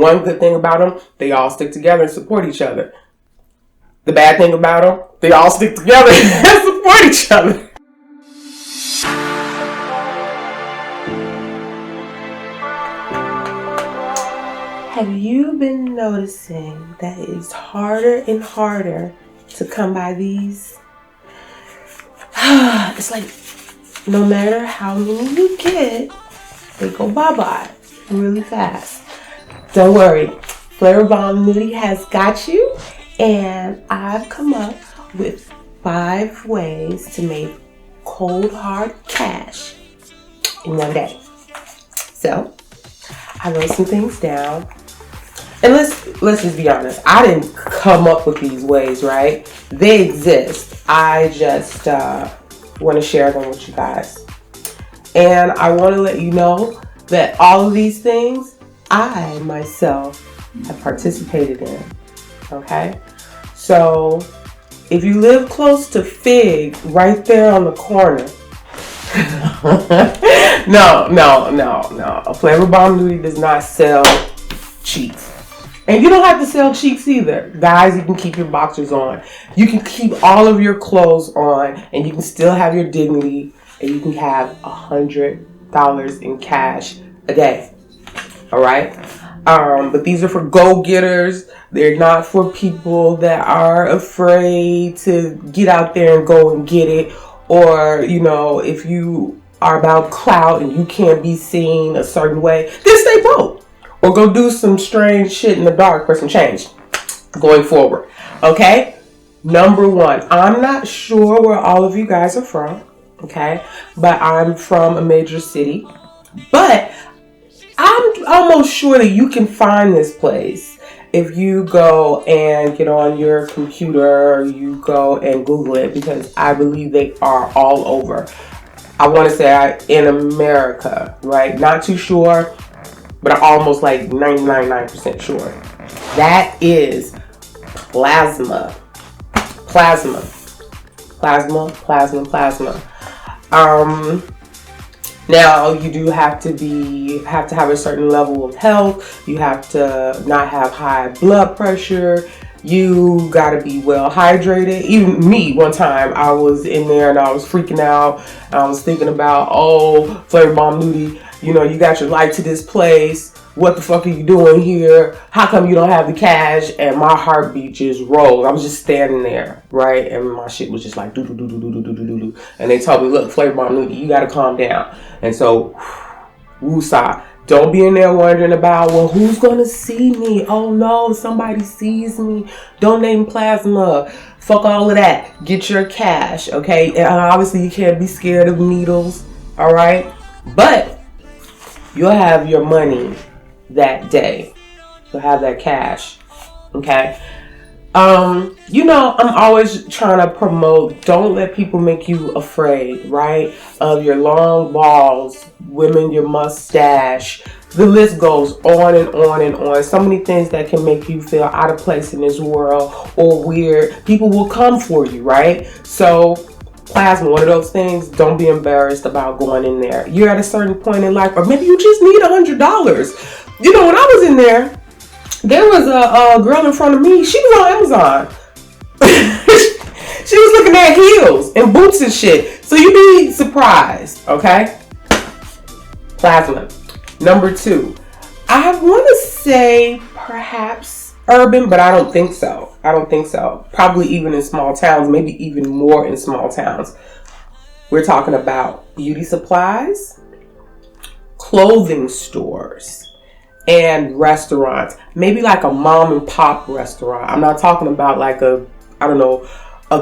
One good thing about them, they all stick together and support each other. The bad thing about them, they all stick together and support each other. Have you been noticing that it's harder and harder to come by these? It's like no matter how many you get, they go bye-bye really fast. Don't worry, Flavorbomb Nudie has got you, and I've come up with 5 ways to make cold hard cash in one day. So I wrote some things down. And let's just be honest. I didn't come up with these ways, right? They exist. I just want to share them with you guys. And I want to let you know that all of these things, I myself have participated in. Okay? So if you live close to Fig, right there on the corner. No. Flavorbomb Nudie does not sell cheeks. And you don't have to sell cheeks either. Guys, you can keep your boxers on. You can keep all of your clothes on, and you can still have your dignity, and you can have $100 in cash a day. All right? But these are for go-getters. They're not for people that are afraid to get out there and go and get it. Or, if you are about clout and you can't be seen a certain way, then stay broke. Or go do some strange shit in the dark for some change going forward. Okay? Number 1. I'm not sure where all of you guys are from. Okay? But I'm from a major city. But I'm almost sure that you can find this place if you go and get on your computer or you go and Google it, because I believe they are all over. I want to say in America, right? Not too sure, but I'm almost like 99% sure. That is plasma. Now you do have to have a certain level of health. You have to not have high blood pressure. You gotta be well hydrated. Even me, one time I was in there and I was freaking out. I was thinking about, Flavorbomb Nudie, you got your light to this place. What the fuck are you doing here? How come you don't have the cash? And my heartbeat just rolled. I was just standing there, right? And my shit was just like do do do do do do do do do. And they told me, look, Flavorbomb Nudie, you gotta calm down. And so, woosah. Don't be in there wondering about, well, who's gonna see me? Oh no, somebody sees me. Donating plasma. Fuck all of that. Get your cash, okay? And obviously you can't be scared of needles, all right? But you'll have your money that day. You'll have that cash, okay? I'm always trying to promote, don't let people make you afraid, right? Of your long balls, women, your mustache. The list goes on and on and on. So many things that can make you feel out of place in this world or weird. People will come for you, right? So plasma, one of those things, don't be embarrassed about going in there. You're at a certain point in life, or maybe you just need $100. When I was in there, there was a girl in front of me. She was on Amazon. She was looking at heels and boots and shit. So you'd be surprised, okay? Plasma. Number 2. I want to say perhaps urban, but I don't think so. Probably even in small towns, maybe even more in small towns. We're talking about beauty supplies, clothing stores, and restaurants. Maybe like a mom and pop restaurant. I'm not talking about like a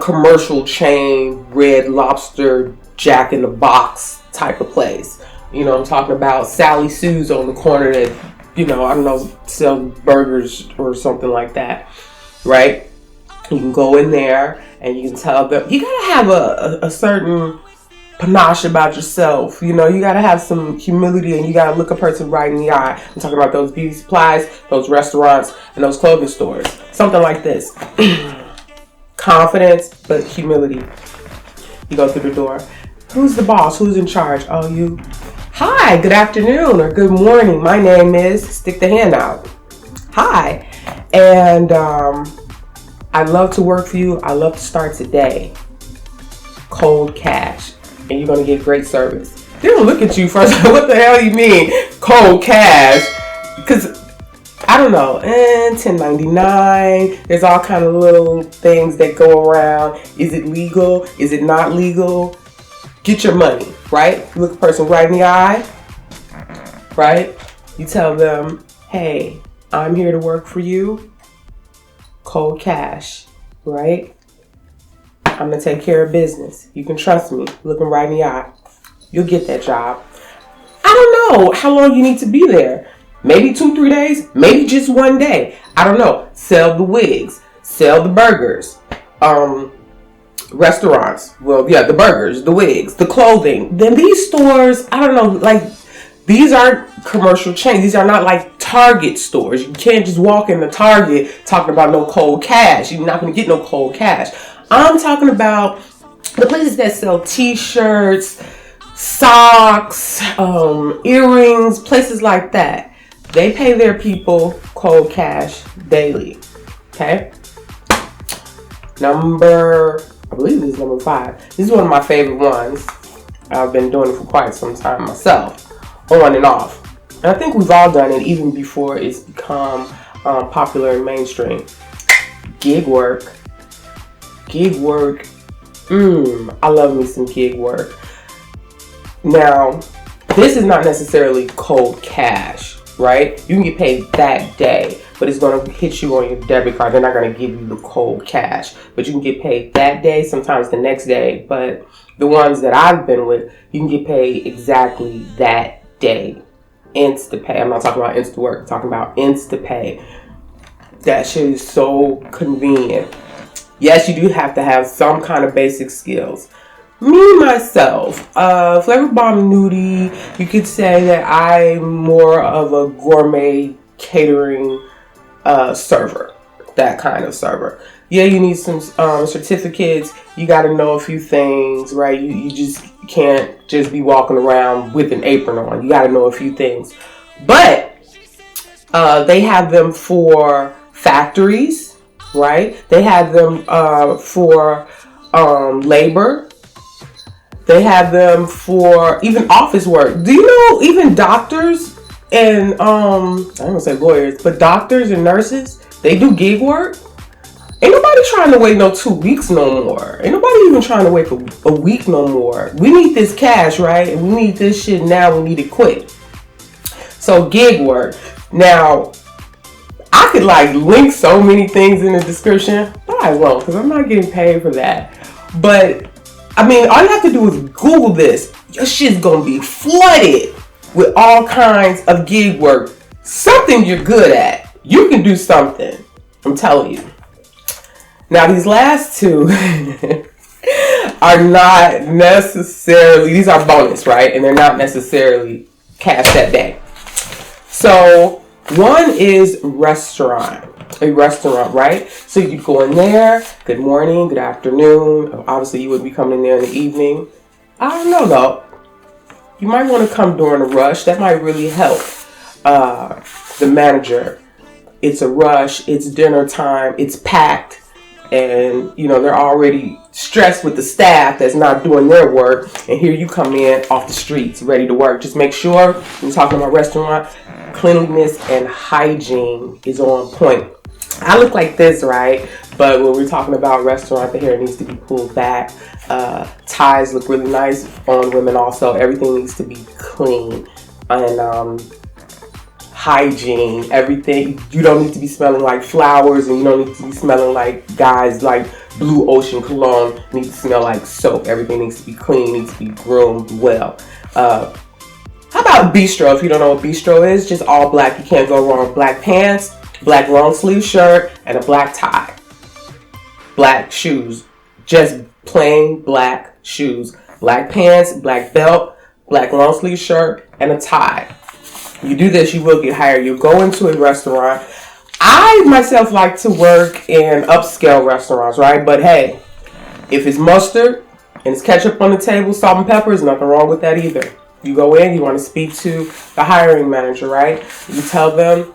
commercial chain, Red Lobster, Jack in the Box type of place. I'm talking about Sally Sue's on the corner that, sell burgers or something like that, right? You can go in there and you can tell them, you gotta have a certain panache about yourself. You gotta have some humility and you gotta look a person right in the eye. I'm talking about those beauty supplies, those restaurants, and those clothing stores. Something like this. Confidence, but humility. You go through the door. Who's the boss? Who's in charge? Oh, you. Hi, good afternoon or good morning. My name is, stick the hand out. Hi. And I'd love to work for you. I'd love to start today. Cold cash. And you're going to get great service. They're going to look at you first. What the hell you mean? Cold cash? Because, I don't know. 1099. There's all kind of little things that go around. Is it legal? Is it not legal? Get your money, right? You look a person right in the eye, right? You tell them, hey, I'm here to work for you. Cold cash, right? I'm going to take care of business. You can trust me. Looking right in the eye. You'll get that job. I don't know how long you need to be there. Maybe 2-3 days. Maybe just one day. I don't know. Sell the wigs. Sell the burgers. Restaurants. Well, yeah, the burgers, the wigs, the clothing. Then these stores, I don't know, like, these aren't commercial chains. These are not like Target stores. You can't just walk into Target talking about no cold cash. You're not going to get no cold cash. I'm talking about the places that sell t-shirts, socks, earrings, places like that. They pay their people cold cash daily. Okay? I believe this is number 5. This is one of my favorite ones. I've been doing it for quite some time myself, on and off. And I think we've all done it even before it's become popular and mainstream. Gig work. Gig work. I love me some gig work. Now, this is not necessarily cold cash, right? You can get paid that day, but it's going to hit you on your debit card. They're not going to give you the cold cash, but you can get paid that day, sometimes the next day. But the ones that I've been with, you can get paid exactly that day. Insta-pay. I'm not talking about Insta-work. I'm talking about Insta-pay. That shit is so convenient. Yes, you do have to have some kind of basic skills. Me, myself, Flavorbomb Nudie, you could say that I'm more of a gourmet catering server. That kind of server. Yeah, you need some certificates. You got to know a few things, right? You just can't just be walking around with an apron on. You got to know a few things. But they have them for factories, right? They have them for labor. They have them for even office work. Do you know even doctors and I don't want to say lawyers, but doctors and nurses, they do gig work? Ain't nobody trying to wait no 2 weeks no more. Ain't nobody even trying to wait for a week no more. We need this cash, right? And we need this shit now. We need it quick. So gig work. Now, I could like link so many things in the description, but I won't because I'm not getting paid for that. But I mean, all you have to do is Google this. Your shit's gonna be flooded with all kinds of gig work. Something you're good at. You can do something. I'm telling you. Now, these last two are not necessarily, these are bonus, right? And they're not necessarily cash that day. So, one is a restaurant, right? So you go in there, good morning, good afternoon. Obviously, you would be coming in there in the evening. I don't know, though. You might want to come during a rush. That might really help the manager. It's a rush. It's dinner time. It's packed. And, you know, they're already stressed with the staff that's not doing their work. And here you come in off the streets, ready to work. Just make sure, when you're talking about restaurant, cleanliness and hygiene is on point. I look like this, right? But when we're talking about restaurant, the hair needs to be pulled back. Ties look really nice on women also. Everything needs to be clean. And hygiene, everything. You don't need to be smelling like flowers, and you don't need to be smelling like guys like Blue Ocean cologne. You need to smell like soap. Everything needs to be clean, needs to be groomed well. How about bistro? If you don't know what bistro is, just all black. You can't go wrong. Black pants, black long sleeve shirt, and a black tie. Black shoes. Just plain black shoes. Black pants, black belt, black long sleeve shirt, and a tie. You do this, you will get hired. You go into a restaurant. I myself like to work in upscale restaurants, right? But hey, if it's mustard and it's ketchup on the table, salt and pepper, there's nothing wrong with that either. You go in, you want to speak to the hiring manager, right? You tell them,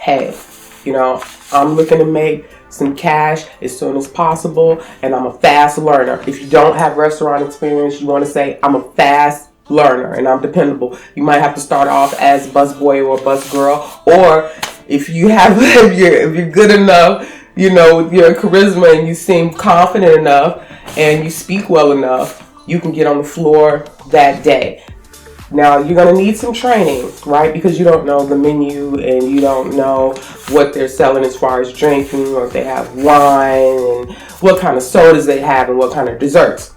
hey, You know, I'm looking to make some cash as soon as possible, and I'm a fast learner. If you don't have restaurant experience, you want to say, I'm a fast learner and I'm dependable. You might have to start off as busboy or busgirl, or if you have, if you're good enough, you know, with your charisma and you seem confident enough and you speak well enough, you can get on the floor that day. Now, you're going to need some training, right? Because you don't know the menu and you don't know what they're selling as far as drinking, or if they have wine and what kind of sodas they have and what kind of desserts,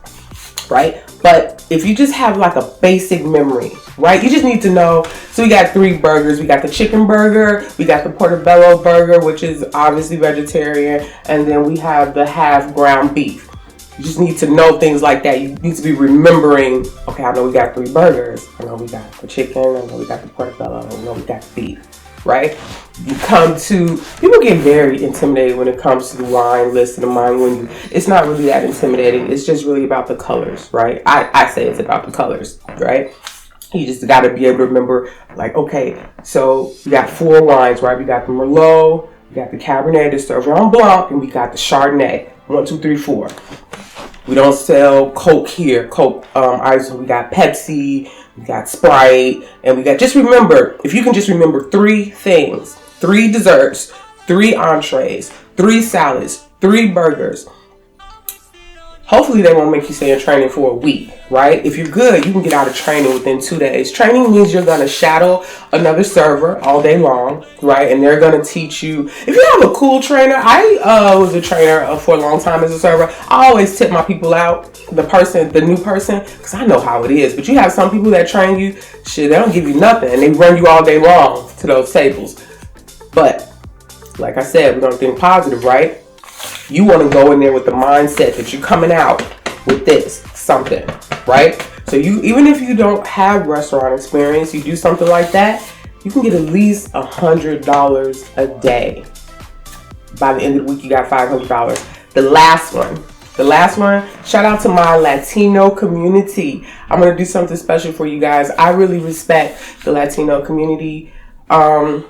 right? But if you just have like a basic memory, right? You just need to know. So we got 3 burgers. We got the chicken burger. We got the portobello burger, which is obviously vegetarian. And then we have the half ground beef. You just need to know things like that. You need to be remembering, okay, I know we got 3 burgers. I know we got the chicken. I know we got the portobello. I know we got the beef, right? You come to, people get very intimidated when it comes to the wine list and the wine menu. It's not really that intimidating. It's just really about the colors, right? I say it's about the colors, right? You just got to be able to remember, like, okay, so we got 4 wines, right? We got the Merlot, we got the Cabernet, the Sauvignon Blanc, and we got the Chardonnay. 1, 2, 3, 4. We don't sell Coke here. Coke, ice. We got Pepsi, we got Sprite, and we got, just remember, if you can just remember 3 things, 3 desserts, 3 entrees, 3 salads, 3 burgers. Hopefully they won't make you stay in training for a week, right? If you're good, you can get out of training within 2 days. Training means you're going to shadow another server all day long, right? And they're going to teach you. If you have a cool trainer, I was a trainer for a long time as a server. I always tip my people out, the new person, because I know how it is. But you have some people that train you, shit, they don't give you nothing. And they run you all day long to those tables. But, like I said, we're going to think positive, right? You want to go in there with the mindset that you're coming out with this, something, right? So even if you don't have restaurant experience, you do something like that, you can get at least $100 a day. By the end of the week, you got $500. The last one, shout out to my Latino community. I'm going to do something special for you guys. I really respect the Latino community. 2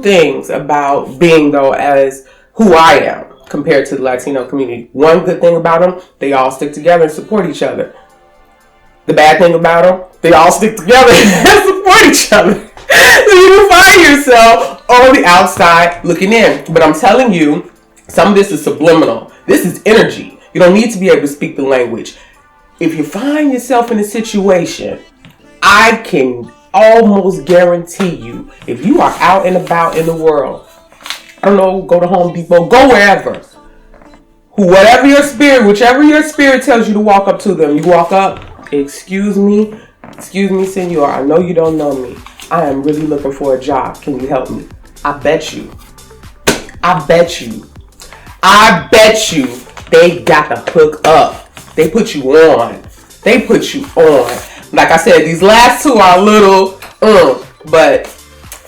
things about being, though, as who I am compared to the Latino community. One good thing about them, they all stick together and support each other. The bad thing about them, they all stick together and support each other. So you can find yourself on the outside looking in. But I'm telling you, some of this is subliminal. This is energy. You don't need to be able to speak the language. If you find yourself in a situation, I can almost guarantee you, if you are out and about in the world, I don't know, go to Home Depot, go wherever. Whatever your spirit, whichever your spirit tells you to walk up to them, you walk up, excuse me, senor, I know you don't know me. I am really looking for a job. Can you help me? I bet you they got the hook up. They put you on. Like I said, these last 2 are a little, but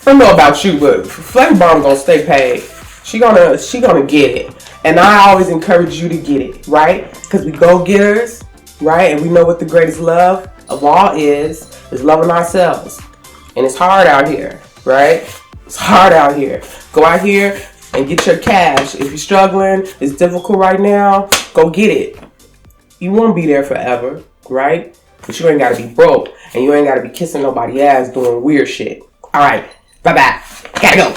I don't know about you, but Flavorbomb gonna stay paid. She gonna get it. And I always encourage you to get it, right? Because we go-getters, right? And we know what the greatest love of all is loving ourselves. And it's hard out here, right? It's hard out here. Go out here and get your cash. If you're struggling, it's difficult right now, go get it. You won't be there forever, right? But you ain't gotta be broke. And you ain't gotta be kissing nobody's ass doing weird shit. All right. Bye-bye. Gotta go.